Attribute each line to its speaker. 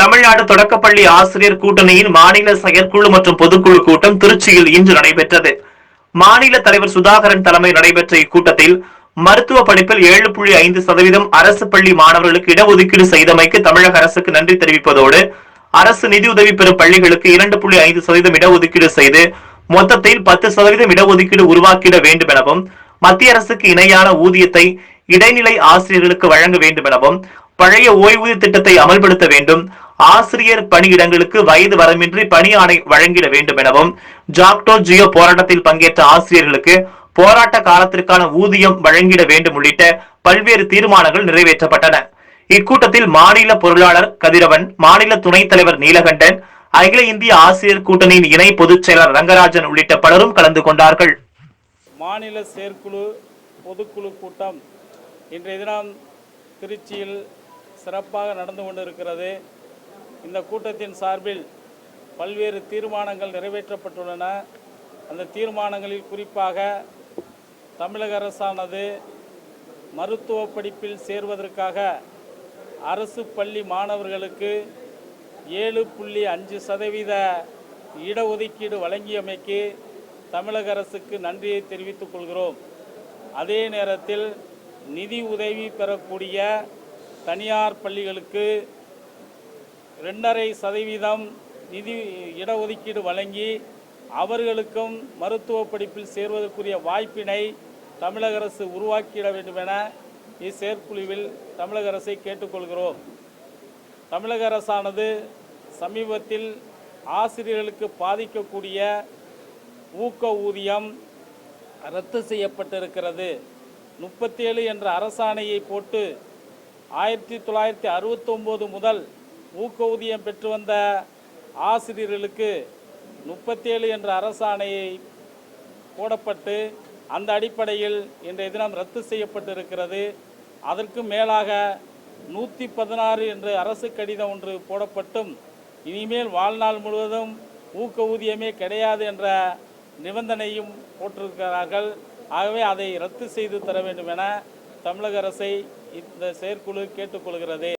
Speaker 1: தமிழ்நாடு தொடக்கப்பள்ளி ஆசிரியர் கூட்டணியின் மாநில செயற்குழு மற்றும் பொதுக்குழு கூட்டம் திருச்சியில் இன்று நடைபெற்றது. மாநில தலைவர் சுதாகரன் தலைமையில் நடைபெற்ற இக்கூட்டத்தில் மருத்துவ படிப்பில் 7.5% அரசு பள்ளி மாணவர்களுக்கு இடஒதுக்கீடு செய்தமைக்கு தமிழக அரசுக்கு நன்றி தெரிவிப்பதோடு, அரசு நிதியுதவி பெறும் பள்ளிகளுக்கு 2.5% இடஒதுக்கீடு செய்து மொத்தத்தில் 10% இடஒதுக்கீடு உருவாக்கிட வேண்டும் எனவும், மத்திய அரசுக்கு இணையான ஊதியத்தை இடைநிலை ஆசிரியர்களுக்கு வழங்க வேண்டும் எனவும், பழைய ஓய்வூதிய திட்டத்தை அமல்படுத்த வேண்டும், ஆசிரியர் பணியிடங்களுக்கு வயது வரம்பின்றி பணி ஆணை வழங்கிட வேண்டும் எனவும், ஜாக்டோ ஜியோ போராட்டத்தில் பங்கேற்ற ஆசிரியர்களுக்கு போராட்ட காலத்திற்கான ஊதியம் வழங்கிட வேண்டும் உள்ளிட்ட பல்வேறு தீர்மானங்கள் நிறைவேற்றப்பட்டன. இக்கூட்டத்தில் மாநில பொருளாளர் கதிரவன், மாநில துணைத் தலைவர் நீலகண்டன், அகில இந்திய ஆசிரியர் கூட்டணியின் இணை பொதுச் செயலர் ரங்கராஜன் உள்ளிட்ட பலரும் கலந்து கொண்டார்கள்.
Speaker 2: மாநில செயற்குழு பொதுக்குழு கூட்டம் இன்றைய தினம் திருச்சியில் சிறப்பாக நடந்து கொண்டிருக்கிறது. இந்த கூட்டத்தின் சார்பில் பல்வேறு தீர்மானங்கள் நிறைவேற்றப்பட்டுள்ளன. அந்த தீர்மானங்களில் குறிப்பாக தமிழக அரசானது மருத்துவ படிப்பில் சேர்வதற்காக அரசு பள்ளி மாணவர்களுக்கு 7.5% இடஒதுக்கீடு வழங்கியமைக்கு தமிழக அரசுக்கு நன்றியை தெரிவித்துக் கொள்கிறோம். அதே நேரத்தில் நிதி உதவி பெறக்கூடிய தனியார் பள்ளிகளுக்கு 2.5% நிதி இடஒதுக்கீடு வழங்கி அவர்களுக்கும் மருத்துவ படிப்பில் சேர்வதற்குரிய வாய்ப்பினை தமிழக அரசு உருவாக்கிட வேண்டும் என இச்செயற்குழுவில் தமிழக அரசை கேட்டுக்கொள்கிறோம். தமிழக அரசானது சமீபத்தில் ஆசிரியர்களுக்கு பாதிக்கக்கூடிய ஊக்க ஊதியம் ரத்து செய்யப்பட்டிருக்கிறது. 37 என்ற அரசாணையை போட்டு 1969 முதல் ஊக்க ஊதியம் பெற்று வந்த ஆசிரியர்களுக்கு 37 என்ற அரசாணையை போடப்பட்டு அந்த அடிப்படையில் இன்றைய தினம் ரத்து செய்யப்பட்டிருக்கிறது. அதற்கு மேலாக 116 என்ற அரசு கடிதம் ஒன்று போடப்பட்டும் இனிமேல் வாழ்நாள் முழுவதும் ஊக்க ஊதியமே கிடையாது என்ற நிபந்தனையும் போட்டிருக்கிறார்கள். ஆகவே அதை ரத்து செய்து தர வேண்டும் என தமிழக அரசை இந்த செயற்குழு கேட்டுக்கொள்கிறது.